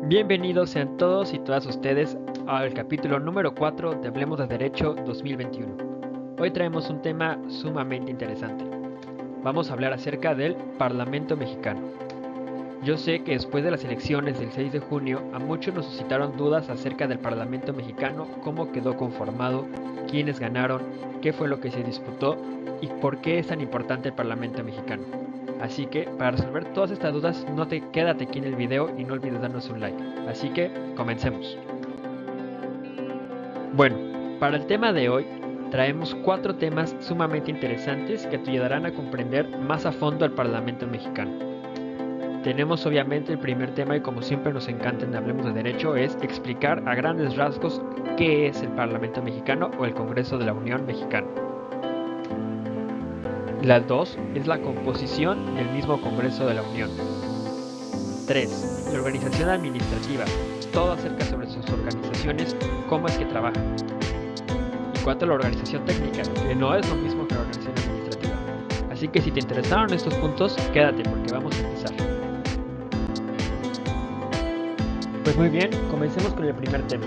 Bienvenidos sean todos y todas ustedes al capítulo número 4 de Hablemos de Derecho 2021. Hoy traemos un tema sumamente interesante. Vamos a hablar acerca del Parlamento Mexicano. Yo sé que después de las elecciones del 6 de junio, a muchos nos suscitaron dudas acerca del Parlamento Mexicano, cómo quedó conformado, quiénes ganaron, qué fue lo que se disputó y por qué es tan importante el Parlamento Mexicano. Así que, para resolver todas estas dudas, quédate aquí en el video y no olvides darnos un like. Así que, comencemos. Bueno, para el tema de hoy, traemos 4 temas sumamente interesantes que te ayudarán a comprender más a fondo el Parlamento Mexicano. Tenemos obviamente el primer tema y como siempre nos encanta en Hablemos de Derecho es explicar a grandes rasgos qué es el Parlamento Mexicano o el Congreso de la Unión Mexicana. La 2 es la composición del mismo Congreso de la Unión. 3. La organización administrativa, todo acerca sobre sus organizaciones, cómo es que trabajan. Y 4. La organización técnica, que no es lo mismo que la organización administrativa. Así que si te interesaron estos puntos, quédate porque vamos a empezar. Pues muy bien, comencemos con el primer tema,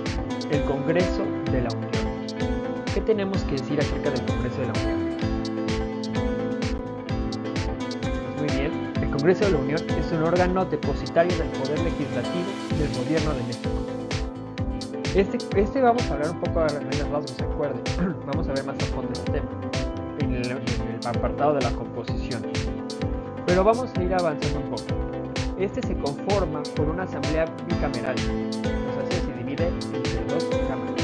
el Congreso de la Unión. ¿Qué tenemos que decir acerca del Congreso de la Unión? El Congreso de la Unión es un órgano depositario del poder legislativo del gobierno de México. Vamos a hablar un poco a grandes rasgos, ¿se acuerdan? Vamos a ver más a fondo este tema en el apartado de la composición. Pero vamos a ir avanzando un poco. Se conforma por una asamblea bicameral, o sea, se divide entre 2 cámaras.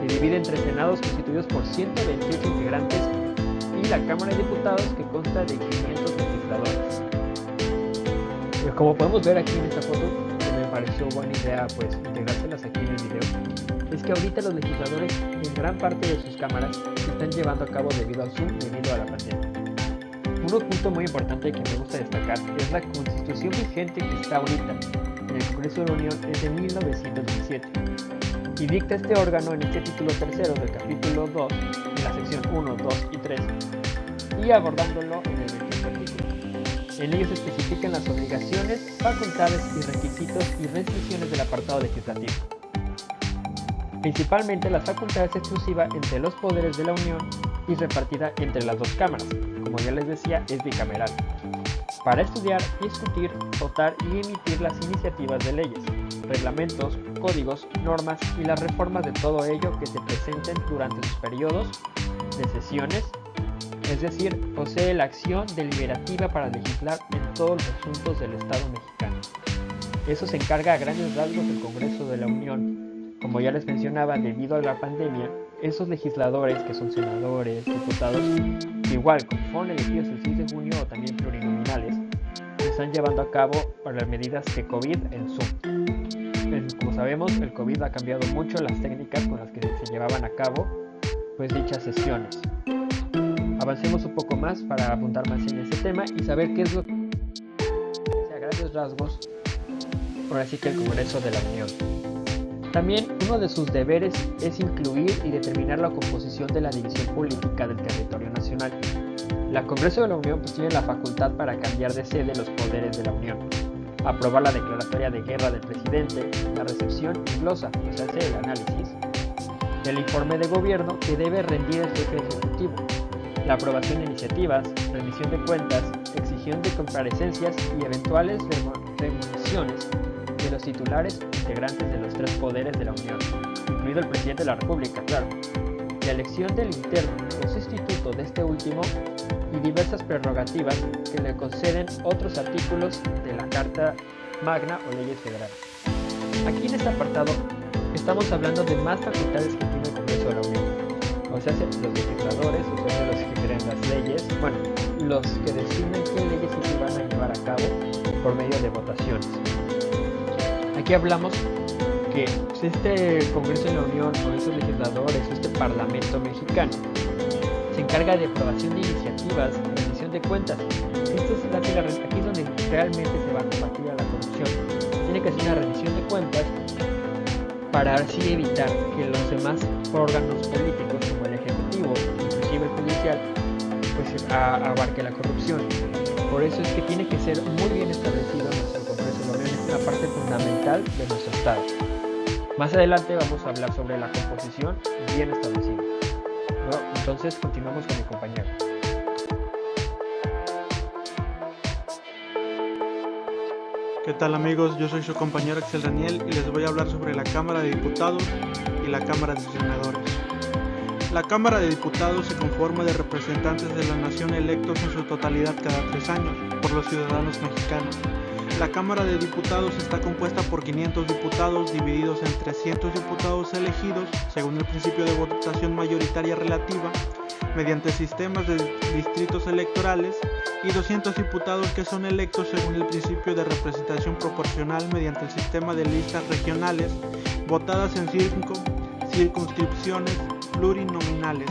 Se divide entre senados constituidos por 128 integrantes y la Cámara de Diputados que consta de 500 legisladores. Como podemos ver aquí en esta foto, que me pareció buena idea pues integrárselas aquí en el video, es que ahorita los legisladores en gran parte de sus cámaras se están llevando a cabo debido al Zoom, debido a la pandemia. Un punto muy importante que me gusta destacar es la constitución vigente que está ahorita en el Congreso de la Unión es de 1917 y dicta este órgano en este título tercero del capítulo 2 en la sección 1, 2 y 3 y abordándolo en el 28 artículo. En ellos se especifican las obligaciones, facultades y requisitos y restricciones del apartado legislativo. Principalmente las facultades exclusivas entre los poderes de la Unión y repartida entre las 2 cámaras, como ya les decía, es bicameral, para estudiar, discutir, votar y emitir las iniciativas de leyes, reglamentos, códigos, normas y las reformas de todo ello que se presenten durante sus periodos de sesiones. Es decir, posee la acción deliberativa para legislar en todos los asuntos del Estado mexicano. Eso se encarga a grandes rasgos del Congreso de la Unión. Como ya les mencionaba, debido a la pandemia, esos legisladores que son senadores, diputados, igual como fueron elegidos el 6 de junio o también plurinominales, se están llevando a cabo por las medidas de COVID en Zoom. Como sabemos, el COVID ha cambiado mucho las técnicas con las que se llevaban a cabo pues dichas sesiones. Avancemos un poco más para apuntar más en ese tema y saber qué es lo que a grandes rasgos, ahora sí que el Congreso de la Unión. También uno de sus deberes es incluir y determinar la composición de la división política del territorio nacional. La Congreso de la Unión pues, tiene la facultad para cambiar de sede los poderes de la Unión, aprobar la declaratoria de guerra del presidente, la recepción y glosa, o sea, el análisis, del informe de gobierno que debe rendir el jefe ejecutivo, la aprobación de iniciativas, rendición de cuentas, exigión de comparecencias y eventuales remuniciones de los titulares integrantes de los 3 poderes de la Unión, incluido el presidente de la República, claro, la elección del interno o sustituto de este último y diversas prerrogativas que le conceden otros artículos de la Carta Magna o leyes federales. Aquí en este apartado estamos hablando de más facultades que tiene el Congreso de la Unión, o sea, los legisladores, o sea, los que crean las leyes, bueno, los que deciden qué leyes se van a llevar a cabo por medio de votaciones. Aquí hablamos que este Congreso de la Unión o esos legisladores o este Parlamento mexicano se encarga de aprobación de iniciativas, rendición de cuentas. Aquí es donde realmente se va a combatir a la corrupción. Tiene que hacer una rendición de cuentas para así evitar que los demás órganos políticos como el Ejecutivo, inclusive el Judicial, pues abarque la corrupción. Por eso es que tiene que ser muy bien establecido nuestro Congreso de la Unión. Es una parte fundamental capital de nuestro estado. Más adelante vamos a hablar sobre la composición bien establecida. Bueno, entonces continuamos con mi compañero. ¿Qué tal amigos? Yo soy su compañero Axel Daniel y les voy a hablar sobre la Cámara de Diputados y la Cámara de Senadores. La Cámara de Diputados se conforma de representantes de la nación electos en su totalidad cada 3 años por los ciudadanos mexicanos. La Cámara de Diputados está compuesta por 500 diputados divididos en 300 diputados elegidos según el principio de votación mayoritaria relativa mediante sistemas de distritos electorales y 200 diputados que son electos según el principio de representación proporcional mediante el sistema de listas regionales votadas en circunscripciones plurinominales.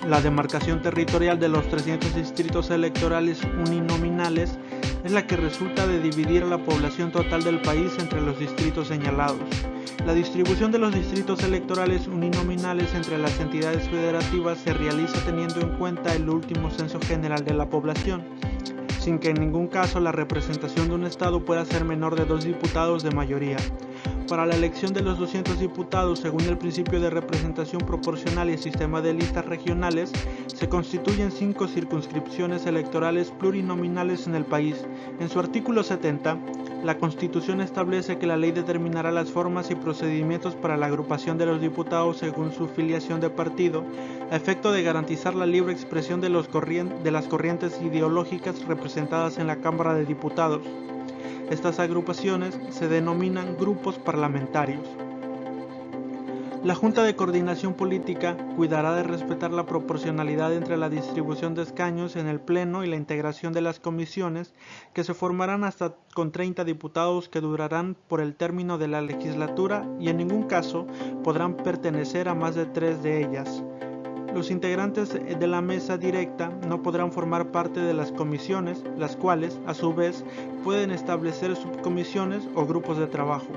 La demarcación territorial de los 300 distritos electorales uninominales es la que resulta de dividir a la población total del país entre los distritos señalados. La distribución de los distritos electorales uninominales entre las entidades federativas se realiza teniendo en cuenta el último censo general de la población, sin que en ningún caso la representación de un estado pueda ser menor de 2 diputados de mayoría. Para la elección de los 200 diputados, según el principio de representación proporcional y el sistema de listas regionales, se constituyen 5 circunscripciones electorales plurinominales en el país. En su artículo 70, la Constitución establece que la ley determinará las formas y procedimientos para la agrupación de los diputados según su filiación de partido, a efecto de garantizar la libre expresión de las corrientes ideológicas representadas en la Cámara de Diputados. Estas agrupaciones se denominan grupos parlamentarios. La Junta de Coordinación Política cuidará de respetar la proporcionalidad entre la distribución de escaños en el Pleno y la integración de las comisiones, que se formarán hasta con 30 diputados que durarán por el término de la legislatura y en ningún caso podrán pertenecer a más de 3 de ellas. Los integrantes de la mesa directa no podrán formar parte de las comisiones, las cuales, a su vez, pueden establecer subcomisiones o grupos de trabajo.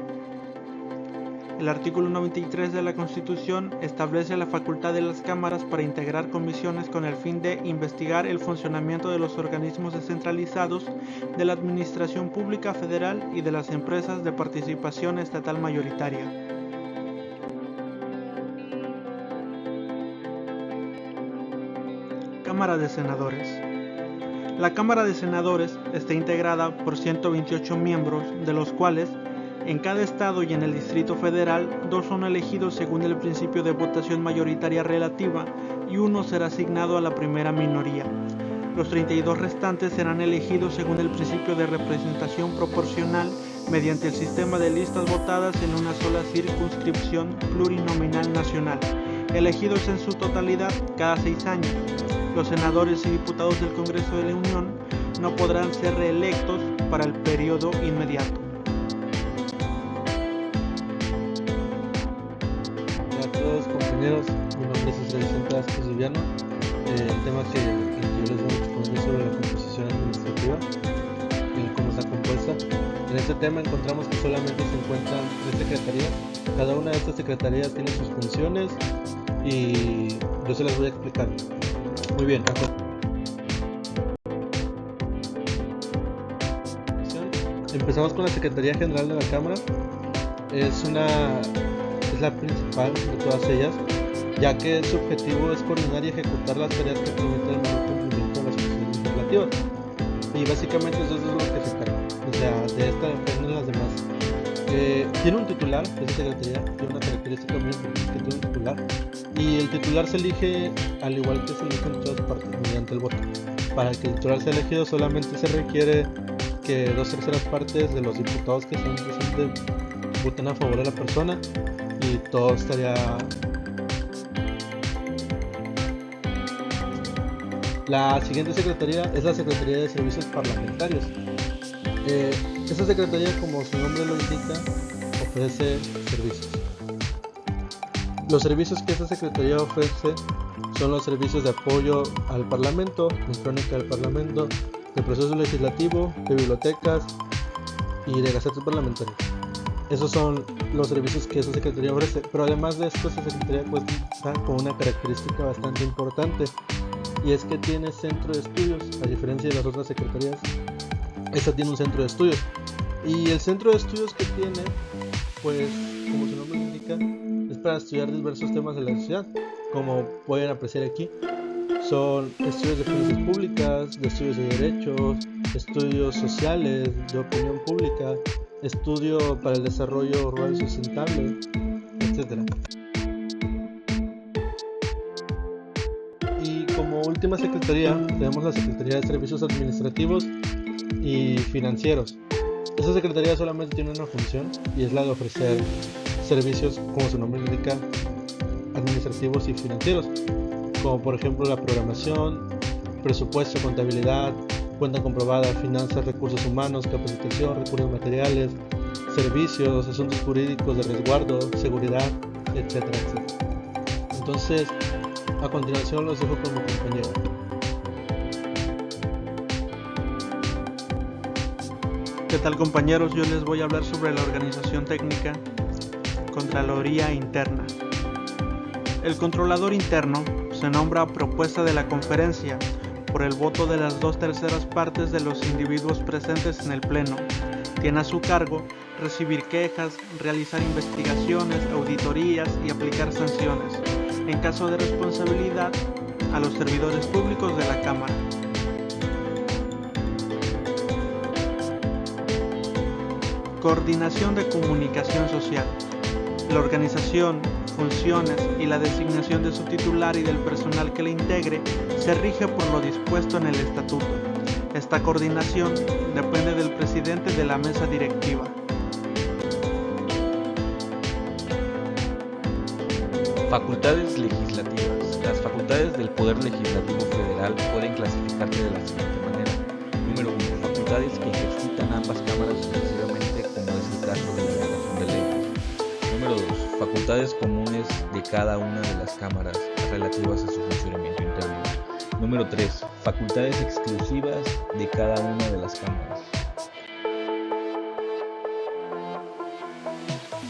El artículo 93 de la Constitución establece la facultad de las cámaras para integrar comisiones con el fin de investigar el funcionamiento de los organismos descentralizados, de la administración pública federal y de las empresas de participación estatal mayoritaria. Cámara de Senadores. La Cámara de Senadores está integrada por 128 miembros, de los cuales, en cada estado y en el Distrito Federal, 2 son elegidos según el principio de votación mayoritaria relativa y 1 será asignado a la primera minoría. Los 32 restantes serán elegidos según el principio de representación proporcional mediante el sistema de listas votadas en una sola circunscripción plurinominal nacional, elegidos en su totalidad cada 6 años. Los senadores y diputados del Congreso de la Unión no podrán ser reelectos para el periodo inmediato. Hola a todos compañeros, mi nombre es Israel Vázquez Viviano. El tema que yo les voy a exponer es sobre la composición administrativa y cómo está compuesta. En este tema encontramos que solamente se encuentran 3 secretarías. Cada una de estas secretarías tiene sus funciones y yo se las voy a explicar. Muy bien, empezamos con la Secretaría General de la Cámara. Es la principal de todas ellas, ya que su objetivo es coordinar y ejecutar las tareas que permiten el mejor cumplimiento de las funciones legislativas. Y básicamente eso es lo que se encarga. O sea, de esta dependen las demás. Tiene un titular, esa secretaría tiene una característica muy importante, que tiene un titular. Y el titular se elige al igual que se elige en todas partes, mediante el voto. Para que el titular sea elegido solamente se requiere que 2/3 partes de los diputados que están presentes voten a favor de la persona y todo estaría... La siguiente secretaría es la Secretaría de Servicios Parlamentarios. Esta secretaría, como su nombre lo indica, ofrece servicios. Los servicios que esta secretaría ofrece son los servicios de apoyo al Parlamento, de crónica del Parlamento, de proceso legislativo, de bibliotecas y de gacetas parlamentarias. Esos son los servicios que esta secretaría ofrece, pero además de esto, esta secretaría cuenta con una característica bastante importante, y es que tiene centro de estudios, a diferencia de las otras secretarías. Esta tiene un centro de estudios, y el centro de estudios que tiene, pues como su nombre indica, es para estudiar diversos temas de la sociedad. Como pueden apreciar aquí, son estudios de políticas públicas, de estudios de derechos, estudios sociales, de opinión pública, estudio para el desarrollo rural sustentable, etc. Y como última secretaría tenemos la Secretaría de Servicios Administrativos y Financieros. Esta secretaría solamente tiene una función, y es la de ofrecer servicios, como su nombre indica, administrativos y financieros, como por ejemplo la programación, presupuesto, contabilidad, cuenta comprobada, finanzas, recursos humanos, capacitación, recursos materiales, servicios, asuntos jurídicos de resguardo, seguridad, etcétera, etcétera. Entonces, a continuación los dejo con mi compañero. ¿Qué tal, compañeros? Yo les voy a hablar sobre la organización técnica Contraloría Interna. El controlador interno se nombra a propuesta de la conferencia por el voto de las 2/3 partes de los individuos presentes en el pleno. Tiene a su cargo recibir quejas, realizar investigaciones, auditorías y aplicar sanciones, en caso de responsabilidad, a los servidores públicos de la Cámara. Coordinación de comunicación social. La organización, funciones y la designación de su titular y del personal que le integre se rige por lo dispuesto en el estatuto. Esta coordinación depende del presidente de la mesa directiva. Facultades legislativas. Las facultades del Poder Legislativo Federal pueden clasificarse de la siguiente manera. Número 1. Facultades que ejercitan ambas cámaras sucesivamente, como es el caso de la elaboración de leyes. Número 2. Facultades comunes de cada una de las cámaras relativas a su funcionamiento interno. Número 3. Facultades exclusivas de cada una de las cámaras.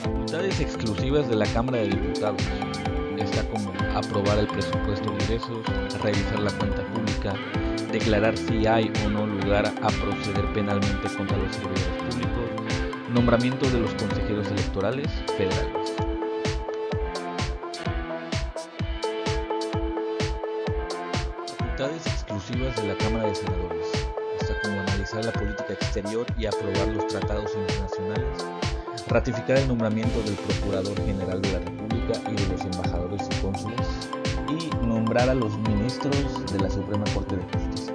Facultades exclusivas de la Cámara de Diputados. Está como aprobar el presupuesto de ingresos, revisar la cuenta pública, declarar si hay o no lugar a proceder penalmente contra los servidores públicos, nombramiento de los consejeros electorales federales. Facultades exclusivas de la Cámara de Senadores. Está como analizar la política exterior y aprobar los tratados internacionales, ratificar el nombramiento del Procurador General de la República y de los embajadores y cónsules, y nombrar a los ministros de la Suprema Corte de Justicia.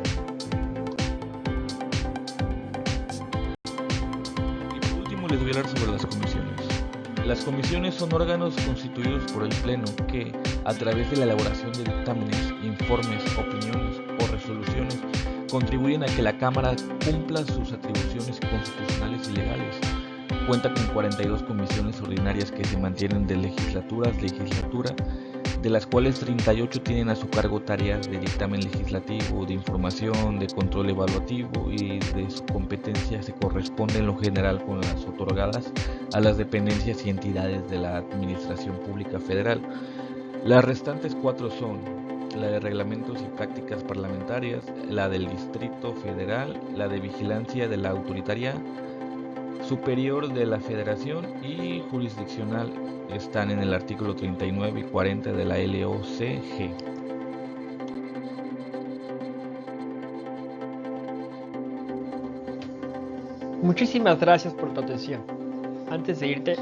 Y por último les voy a hablar sobre las comisiones. Las comisiones son órganos constituidos por el Pleno que, a través de la elaboración de dictámenes, informes, opiniones o resoluciones, contribuyen a que la Cámara cumpla sus atribuciones constitucionales y legales. Cuenta con 42 comisiones ordinarias que se mantienen de legislatura a legislatura, de las cuales 38 tienen a su cargo tareas de dictamen legislativo, de información, de control evaluativo, y de su competencia se corresponde en lo general con las otorgadas a las dependencias y entidades de la Administración Pública Federal. Las restantes 4 son la de Reglamentos y Prácticas Parlamentarias, la del Distrito Federal, la de Vigilancia de la Autoritaria Superior de la Federación y Jurisdiccional. Están en el artículo 39 y 40 de la LOCG. Muchísimas gracias por tu atención. Antes de irte,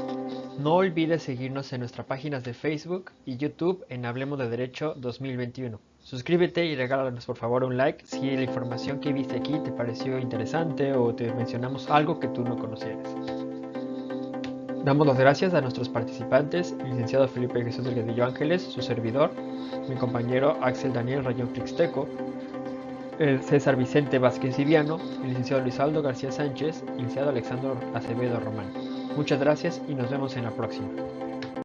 no olvides seguirnos en nuestras páginas de Facebook y YouTube en Hablemos de Derecho 2021. Suscríbete y regálanos por favor un like si la información que viste aquí te pareció interesante o te mencionamos algo que tú no conocieras. Damos las gracias a nuestros participantes, el licenciado Felipe Jesús Delgadillo Ángeles, su servidor, mi compañero Axel Daniel Rayón Flixteco, el César Vicente Vázquez Viviano, el licenciado Luis Aldo García Sánchez y el licenciado Alexandro Acevedo Román. Muchas gracias y nos vemos en la próxima.